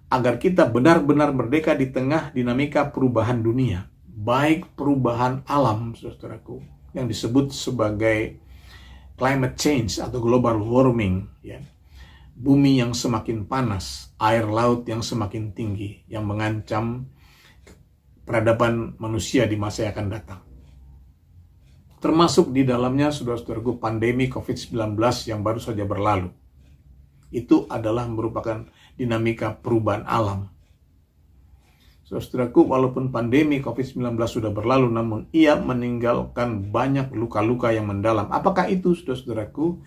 S2: agar kita benar-benar merdeka di tengah dinamika perubahan dunia, baik perubahan alam, saudaraku, yang disebut sebagai climate change atau global warming, ya. Bumi yang semakin panas, air laut yang semakin tinggi, yang mengancam peradaban manusia di masa yang akan datang. Termasuk di dalamnya, saudara-saudaraku, pandemi COVID-19 yang baru saja berlalu. Itu adalah merupakan dinamika perubahan alam. Saudaraku, walaupun pandemi COVID-19 sudah berlalu, namun ia meninggalkan banyak luka-luka yang mendalam. Apakah itu, saudaraku?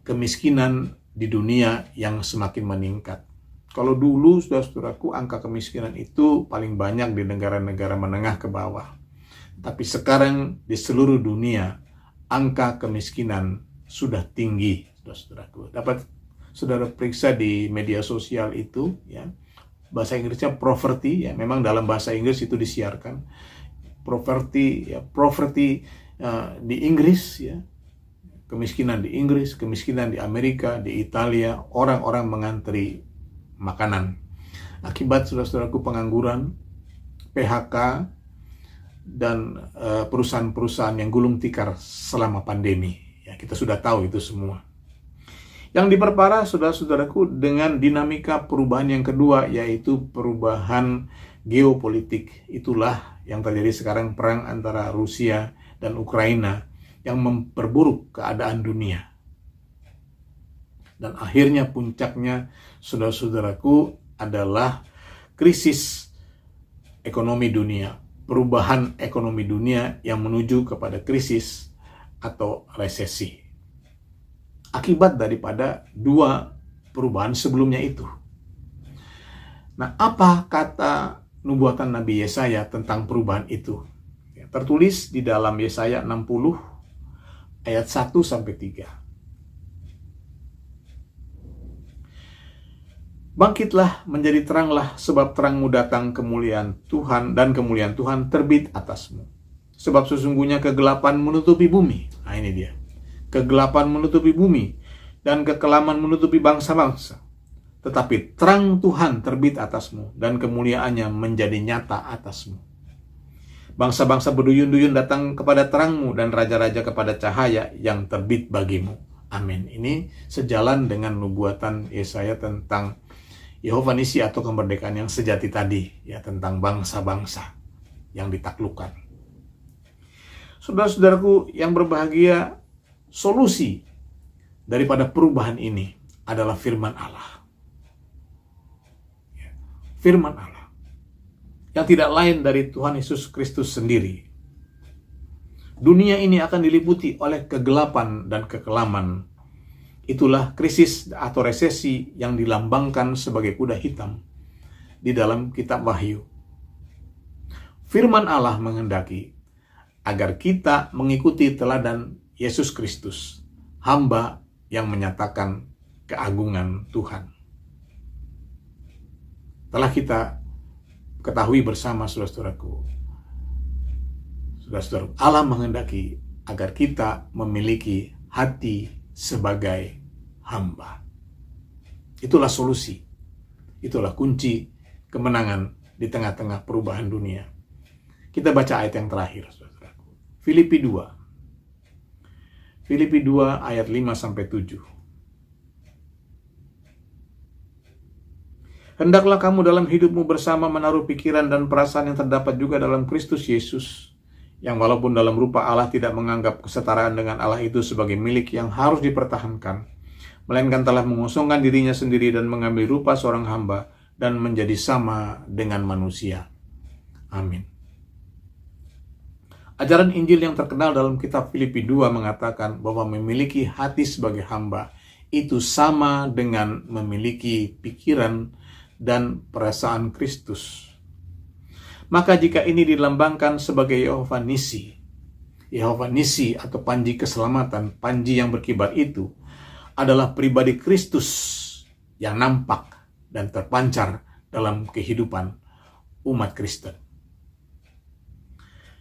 S2: Kemiskinan di dunia yang semakin meningkat. Kalau dulu, saudaraku, angka kemiskinan itu paling banyak di negara-negara menengah ke bawah. Tapi sekarang di seluruh dunia, angka kemiskinan sudah tinggi, saudaraku. Dapat saudara periksa di media sosial itu, ya. Bahasa Inggrisnya poverty, ya. Memang dalam bahasa Inggris itu disiarkan. Poverty, ya, di Inggris, ya. Kemiskinan di Inggris, kemiskinan di Amerika, di Italia, orang-orang mengantri makanan. Akibat, saudara-saudaraku, pengangguran, PHK, dan perusahaan-perusahaan yang gulung tikar selama pandemi. Ya, kita sudah tahu itu semua. Yang diperparah, saudara-saudaraku, dengan dinamika perubahan yang kedua, yaitu perubahan geopolitik. Itulah yang terjadi sekarang, perang antara Rusia dan Ukraina, yang memperburuk keadaan dunia. Dan akhirnya puncaknya, saudara-saudaraku, adalah krisis ekonomi dunia, perubahan ekonomi dunia yang menuju kepada krisis atau resesi. Akibat daripada dua perubahan sebelumnya itu. Nah, apa kata nubuatan Nabi Yesaya tentang perubahan itu? Ya, tertulis di dalam Yesaya 60 ayat 1-3. Bangkitlah, menjadi teranglah, sebab terangmu datang, kemuliaan Tuhan, dan kemuliaan Tuhan terbit atasmu. Sebab sesungguhnya kegelapan menutupi bumi. Nah, ini dia. Kegelapan menutupi bumi, dan kekelaman menutupi bangsa-bangsa. Tetapi terang Tuhan terbit atasmu, dan kemuliaannya menjadi nyata atasmu. Bangsa-bangsa berduyun-duyun datang kepada terang-Mu dan raja-raja kepada cahaya yang terbit bagi-Mu. Amin. Ini sejalan dengan nubuatan Yesaya tentang Yehova Nisi atau kemerdekaan yang sejati tadi, ya, tentang bangsa-bangsa yang ditaklukkan. Saudara-saudaraku yang berbahagia, solusi daripada perubahan ini adalah firman Allah. Firman Allah yang tidak lain dari Tuhan Yesus Kristus sendiri. Dunia ini akan diliputi oleh kegelapan dan kekelaman. Itulah krisis atau resesi yang dilambangkan sebagai kuda hitam di dalam kitab Wahyu. Firman Allah menghendaki agar kita mengikuti teladan Yesus Kristus, hamba yang menyatakan keagungan Tuhan. Telah kita ketahui bersama, saudara-saudaraku, Allah menghendaki agar kita memiliki hati sebagai hamba. Itulah solusi, itulah kunci kemenangan di tengah-tengah perubahan dunia. Kita baca ayat yang terakhir, saudara-saudaraku. Filipi 2 ayat 5-7. Hendaklah kamu dalam hidupmu bersama menaruh pikiran dan perasaan yang terdapat juga dalam Kristus Yesus, yang walaupun dalam rupa Allah tidak menganggap kesetaraan dengan Allah itu sebagai milik yang harus dipertahankan, melainkan telah mengosongkan dirinya sendiri dan mengambil rupa seorang hamba dan menjadi sama dengan manusia. Amin. Ajaran Injil yang terkenal dalam kitab Filipi 2 mengatakan bahwa memiliki hati sebagai hamba itu sama dengan memiliki pikiran dan perasaan Kristus. Maka jika ini dilambangkan sebagai Yehova Nisi atau panji keselamatan, panji yang berkibar itu adalah pribadi Kristus yang nampak dan terpancar dalam kehidupan umat Kristen.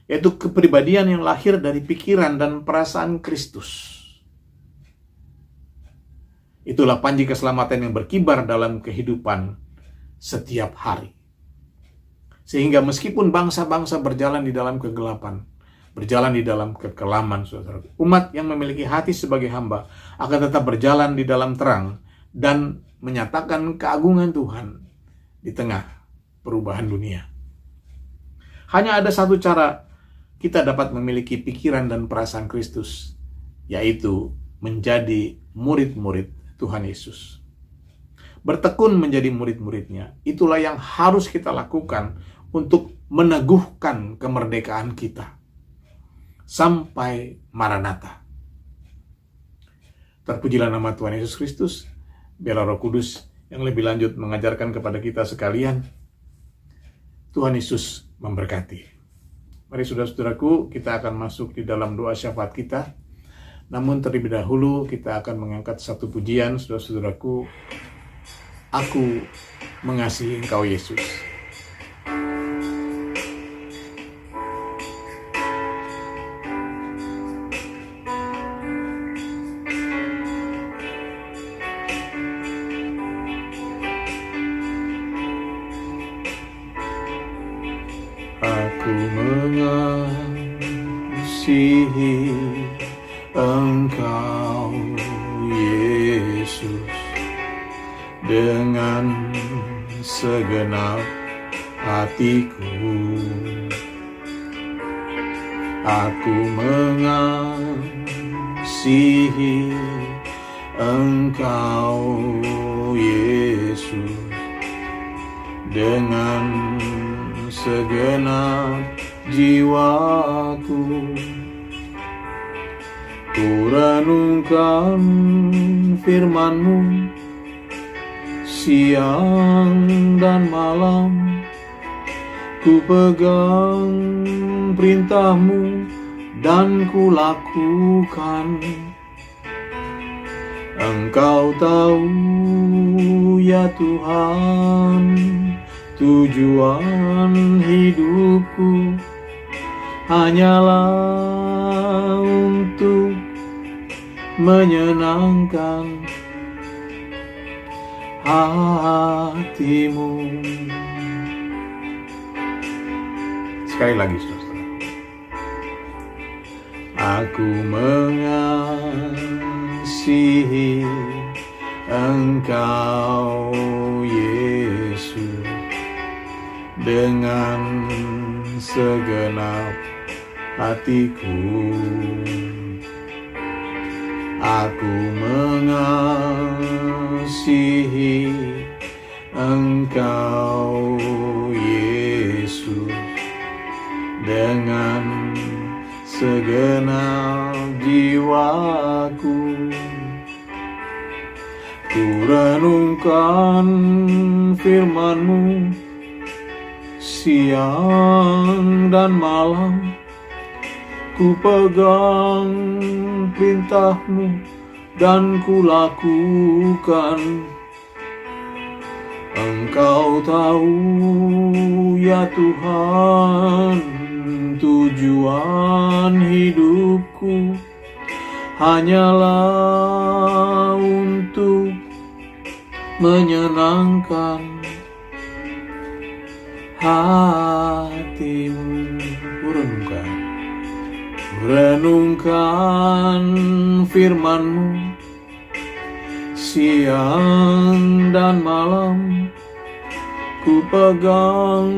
S2: Yaitu kepribadian yang lahir dari pikiran dan perasaan Kristus. Itulah panji keselamatan yang berkibar dalam kehidupan setiap hari. Sehingga meskipun bangsa-bangsa berjalan di dalam kegelapan, berjalan di dalam kekelaman, saudara, umat yang memiliki hati sebagai hamba akan tetap berjalan di dalam terang dan menyatakan keagungan Tuhan di tengah perubahan dunia. Hanya ada satu cara kita dapat memiliki pikiran dan perasaan Kristus, yaitu menjadi murid-murid Tuhan Yesus. Bertekun menjadi murid-muridnya, itulah yang harus kita lakukan untuk meneguhkan kemerdekaan kita sampai Maranatha. Terpujilah nama Tuhan Yesus Kristus. Biarlah Roh Kudus yang lebih lanjut mengajarkan kepada kita sekalian. Tuhan Yesus memberkati. Mari saudara-saudaraku, kita akan masuk di dalam doa syafaat kita. Namun terlebih dahulu kita akan mengangkat satu pujian, saudara-saudaraku. Aku mengasihi Engkau Yesus. Aku mengasihi Engkau Yesus dengan segenap hatiku. Aku mengasihi Engkau Yesus dengan segenap jiwaku. Ku renungkan firman-Mu siang dan malam, ku pegang perintah-Mu dan ku lakukan. Engkau tahu ya Tuhan, tujuan hidupku hanyalah untuk menyenangkan hati-Mu. Sekali lagi, saudara. Aku mengasihi Engkau Yesus dengan segenap hatiku. Aku mengasihi Engkau Yesus dengan segenap jiwaku. Ku renungkan firman-Mu siang dan malam, ku pegang perintah-Mu dan ku lakukan. Engkau tahu ya Tuhan, tujuan hidupku hanyalah untuk menyenangkan hati-Mu. Renungkan firman-Mu siang dan malam, ku pegang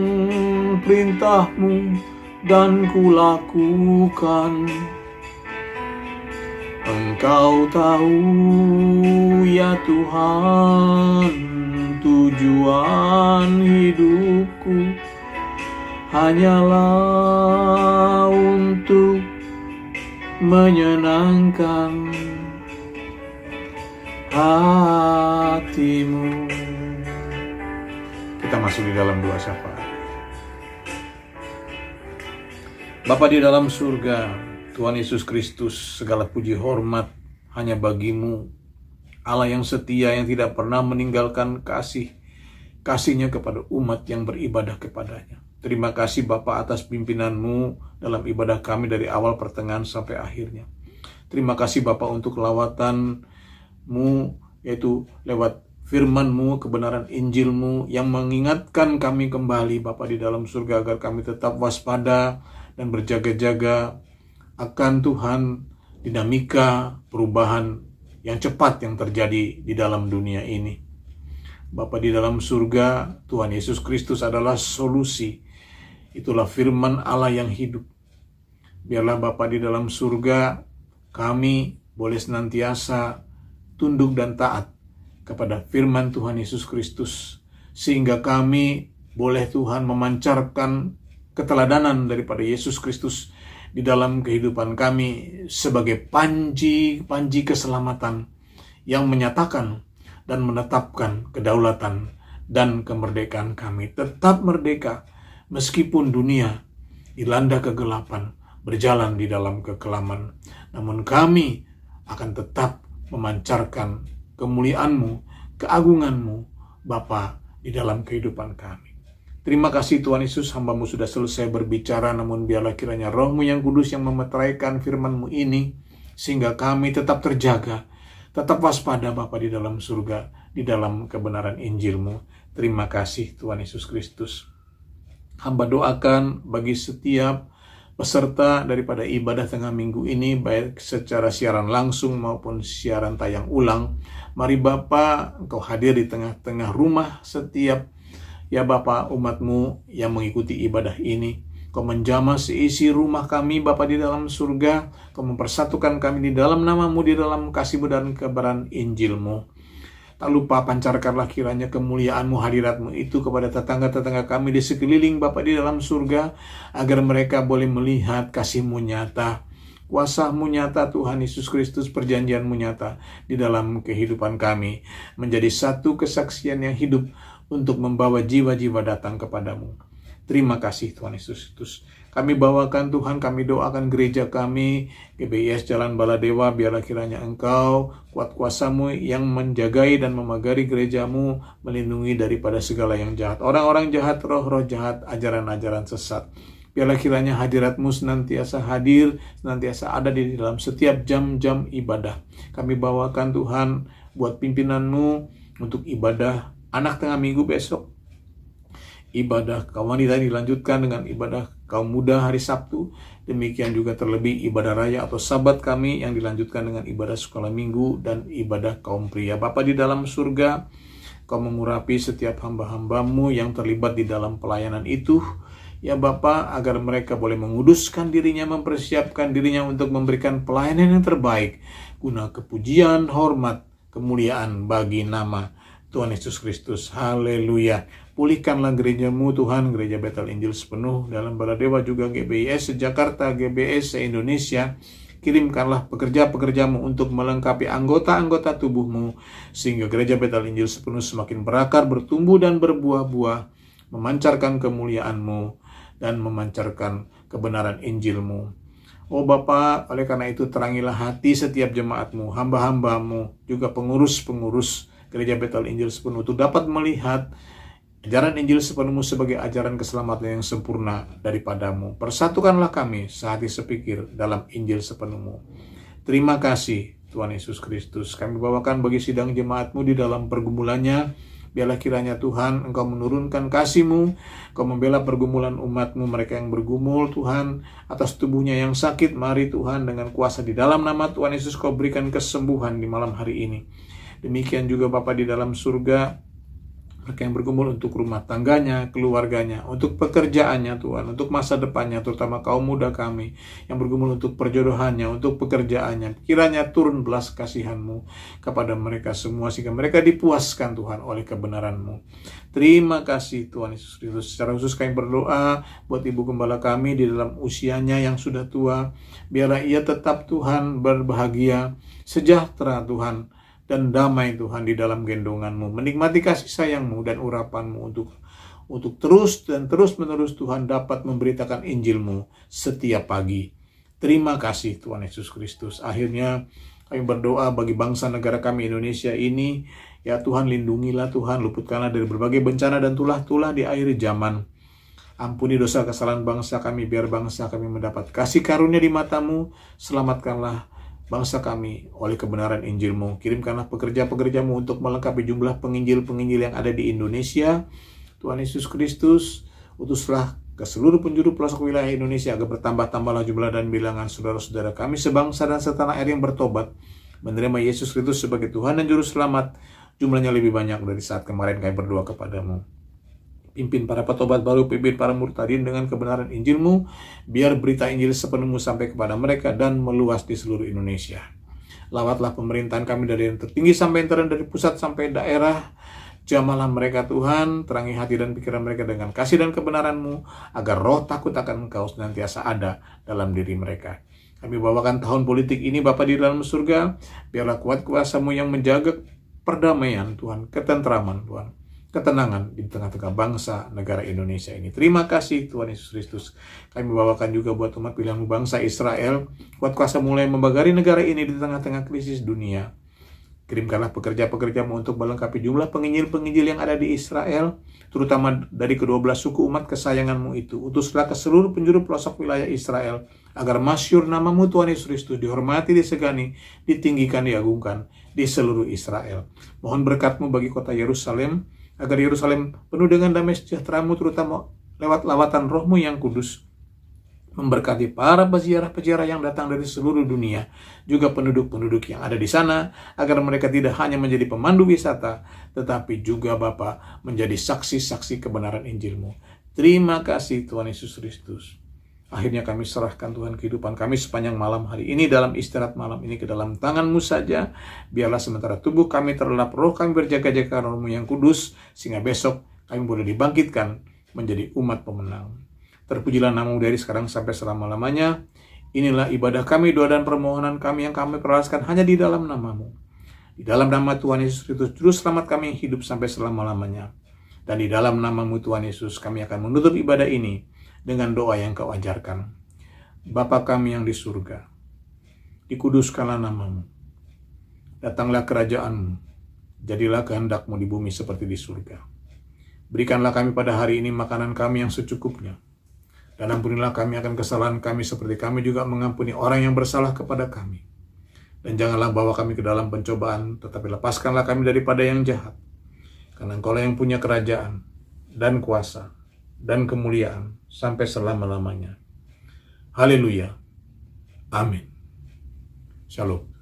S2: perintah-Mu dan ku lakukan. Engkau tahu ya Tuhan, tujuan hidupku hanyalah untuk menyenangkan hati-Mu. Kita masuk di dalam doa syafaat. Bapa di dalam surga, Tuhan Yesus Kristus, segala puji hormat hanya bagi-Mu, Allah yang setia, yang tidak pernah meninggalkan kasih-Nya kepada umat yang beribadah kepadanya. Terima kasih Bapa atas pimpinan-Mu dalam ibadah kami dari awal, pertengahan, sampai akhirnya. Terima kasih Bapa untuk lawatan-Mu, yaitu lewat firman-Mu, kebenaran Injil-Mu yang mengingatkan kami kembali Bapa di dalam surga, agar kami tetap waspada dan berjaga-jaga akan Tuhan dinamika perubahan yang cepat yang terjadi di dalam dunia ini. Bapa di dalam surga, Tuhan Yesus Kristus adalah solusi. Itulah firman Allah yang hidup. Biarlah Bapa di dalam surga, kami boleh senantiasa tunduk dan taat kepada firman Tuhan Yesus Kristus, sehingga kami boleh Tuhan memancarkan keteladanan daripada Yesus Kristus di dalam kehidupan kami sebagai panji keselamatan yang menyatakan dan menetapkan kedaulatan dan kemerdekaan kami. Tetap merdeka meskipun dunia dilanda kegelapan, berjalan di dalam kekelaman. Namun kami akan tetap memancarkan kemuliaan-Mu, keagungan-Mu, Bapa, di dalam kehidupan kami. Terima kasih Tuhan Yesus, hamba-Mu sudah selesai berbicara, namun biarlah kiranya Roh-Mu yang kudus yang memeteraikan firman-Mu ini, sehingga kami tetap terjaga, tetap waspada Bapa di dalam surga, di dalam kebenaran Injil-Mu. Terima kasih Tuhan Yesus Kristus. Hamba doakan bagi setiap peserta daripada ibadah tengah minggu ini, baik secara siaran langsung maupun siaran tayang ulang. Mari Bapa, Engkau hadir di tengah-tengah rumah setiap ya Bapa umat-Mu yang mengikuti ibadah ini. Kau menjamah seisi rumah kami Bapa di dalam surga. Kau mempersatukan kami di dalam nama-Mu, di dalam kasih-Mu dan kebenaran Injil-Mu. Tak lupa pancarkanlah kiranya kemuliaan-Mu, hadirat-Mu itu kepada tetangga-tetangga kami di sekeliling Bapa di dalam surga, agar mereka boleh melihat kasih-Mu nyata, kuasa-Mu nyata, Tuhan Yesus Kristus, perjanjian-Mu nyata di dalam kehidupan kami, menjadi satu kesaksian yang hidup untuk membawa jiwa-jiwa datang kepadamu. Terima kasih Tuhan Yesus Kristus. Kami bawakan Tuhan, kami doakan gereja kami, GBIS Jalan Baladewa, biarlah kiranya Engkau, kuat kuasa-Mu yang menjagai dan memagari gereja-Mu, melindungi daripada segala yang jahat. Orang-orang jahat, roh-roh jahat, ajaran-ajaran sesat. Biarlah kiranya hadirat-Mu senantiasa hadir, senantiasa ada di dalam setiap jam-jam ibadah. Kami bawakan Tuhan buat pimpinan-Mu untuk ibadah anak tengah minggu besok. ibadah kaum wanita dilanjutkan dengan ibadah kaum muda hari Sabtu. Demikian juga terlebih ibadah raya atau sabat kami yang dilanjutkan dengan ibadah sekolah minggu dan ibadah kaum pria. Bapa di dalam surga, Kau mengurapi setiap hamba-hambamu yang terlibat di dalam pelayanan itu. Ya Bapa, agar mereka boleh menguduskan dirinya, mempersiapkan dirinya untuk memberikan pelayanan yang terbaik, guna kepujian, hormat, kemuliaan bagi nama Tuhan Yesus Kristus. Haleluya. Pulihkanlah gerejamu Tuhan, Gereja Betel Injil Sepenuh, dalam Baladewa juga GBIS Jakarta, GBS se-Indonesia. Kirimkanlah pekerja-pekerjamu untuk melengkapi anggota-anggota tubuhmu, sehingga Gereja Betel Injil Sepenuh semakin berakar, bertumbuh dan berbuah-buah, memancarkan kemuliaan-Mu dan memancarkan kebenaran Injil-Mu. Oh Bapa, oleh karena itu terangilah hati setiap jemaat-Mu, hamba-hamba-Mu, juga pengurus-pengurus Gereja Betel Injil Sepenuh untuk dapat melihat ajaran Injil Sepenuh-Mu sebagai ajaran keselamatan yang sempurna daripada-Mu. Persatukanlah kami sehati sepikir dalam Injil Sepenuh-Mu. Terima kasih Tuhan Yesus Kristus. Kami bawakan bagi sidang jemaat-Mu di dalam pergumulannya. Biarlah kiranya Tuhan Engkau menurunkan kasih-Mu, Engkau membela pergumulan umat-Mu, mereka yang bergumul Tuhan atas tubuhnya yang sakit. Mari Tuhan dengan kuasa di dalam nama Tuhan Yesus Kau berikan kesembuhan di malam hari ini. Demikian juga Bapa di dalam surga, mereka yang bergumul untuk rumah tangganya, keluarganya, untuk pekerjaannya Tuhan, untuk masa depannya, terutama kaum muda kami yang bergumul untuk perjodohannya, untuk pekerjaannya. Kiranya turun belas kasihan-Mu kepada mereka semua, sehingga mereka dipuaskan Tuhan oleh kebenaran-Mu. Terima kasih Tuhan Yesus Kristus. Secara khusus kami berdoa buat Ibu Gembala kami di dalam usianya yang sudah tua. Biarlah ia tetap Tuhan berbahagia, sejahtera Tuhan, dan damai Tuhan di dalam gendongan-Mu, menikmati kasih sayang-Mu dan urapan-Mu untuk terus dan terus-menerus Tuhan dapat memberitakan Injil-Mu setiap pagi. Terima kasih Tuhan Yesus Kristus. Akhirnya kami berdoa bagi bangsa negara kami Indonesia ini, ya Tuhan lindungilah Tuhan, luputkanlah dari berbagai bencana dan tulah-tulah di akhir zaman. Ampuni dosa kesalahan bangsa kami, biar bangsa kami mendapat kasih karunia di mata-Mu. Selamatkanlah bangsa kami oleh kebenaran Injil-Mu. Kirimkanlah pekerja-pekerja-Mu untuk melengkapi jumlah penginjil-penginjil yang ada di Indonesia. Tuhan Yesus Kristus, utuslah ke seluruh penjuru pelosok wilayah Indonesia agar bertambah-tambahlah jumlah dan bilangan saudara-saudara kami sebangsa dan setanah air yang bertobat, menerima Yesus Kristus sebagai Tuhan dan Juru Selamat. Jumlahnya lebih banyak dari saat kemarin kami berdoa kepada-Mu. Pimpin para petobat baru, pimpin para murtadin dengan kebenaran Injil-Mu, biar berita Injil sepenuhnya sampai kepada mereka dan meluas di seluruh Indonesia. Lawatlah pemerintahan kami dari yang tertinggi sampai yang terendah, dari pusat sampai daerah. Jamahlah mereka Tuhan, terangi hati dan pikiran mereka dengan kasih dan kebenaran-Mu, agar roh takut akan Engkau senantiasa ada dalam diri mereka. Kami bawakan tahun politik ini Bapa di dalam surga, biarlah kuat kuasa-Mu yang menjaga perdamaian Tuhan, ketentraman Tuhan, ketenangan di tengah-tengah bangsa negara Indonesia ini. Terima kasih Tuhan Yesus Kristus. Kami bawakan juga buat umat pilihan-Mu bangsa Israel, kuat kuasa mulai membagari negara ini di tengah-tengah krisis dunia. Kirimkanlah pekerja-pekerja-Mu untuk melengkapi jumlah penginjil-penginjil yang ada di Israel, terutama dari ke-12 suku umat kesayangan-Mu itu. Utuslah ke seluruh penjuru pelosok wilayah Israel, agar masyhur nama-Mu Tuhan Yesus Kristus dihormati, disegani, ditinggikan, diagungkan di seluruh Israel. Mohon berkat-Mu bagi kota Yerusalem, agar Yerusalem penuh dengan damai sejahtera-Mu, terutama lewat lawatan Roh-Mu yang kudus. Memberkati para peziarah-peziarah yang datang dari seluruh dunia, juga penduduk-penduduk yang ada di sana, agar mereka tidak hanya menjadi pemandu wisata, tetapi juga Bapa menjadi saksi-saksi kebenaran Injil-Mu. Terima kasih Tuhan Yesus Kristus. Akhirnya kami serahkan Tuhan kehidupan kami sepanjang malam hari ini, dalam istirahat malam ini ke dalam tangan-Mu saja. Biarlah sementara tubuh kami terlelap, roh kami berjaga-jaga Roh-Mu yang kudus, sehingga besok kami boleh dibangkitkan menjadi umat pemenang. Terpujilah nama-Mu dari sekarang sampai selama-lamanya. Inilah ibadah kami, doa dan permohonan kami yang kami peraskan hanya di dalam nama-Mu. Di dalam nama Tuhan Yesus Kristus, Juru Selamat kami yang hidup sampai selama-lamanya. Dan di dalam nama-Mu Tuhan Yesus, kami akan menutup ibadah ini dengan doa yang Kau ajarkan. Bapa kami yang di surga, dikuduskanlah nama-Mu. Datanglah kerajaan-Mu, jadilah kehendak-Mu di bumi seperti di surga. Berikanlah kami pada hari ini makanan kami yang secukupnya. Dan ampunilah kami akan kesalahan kami seperti kami juga mengampuni orang yang bersalah kepada kami. Dan janganlah bawa kami ke dalam pencobaan, tetapi lepaskanlah kami daripada yang jahat. Karena Engkau lah yang punya kerajaan dan kuasa dan kemuliaan sampai selama-lamanya. Haleluya. Amin. Shalom.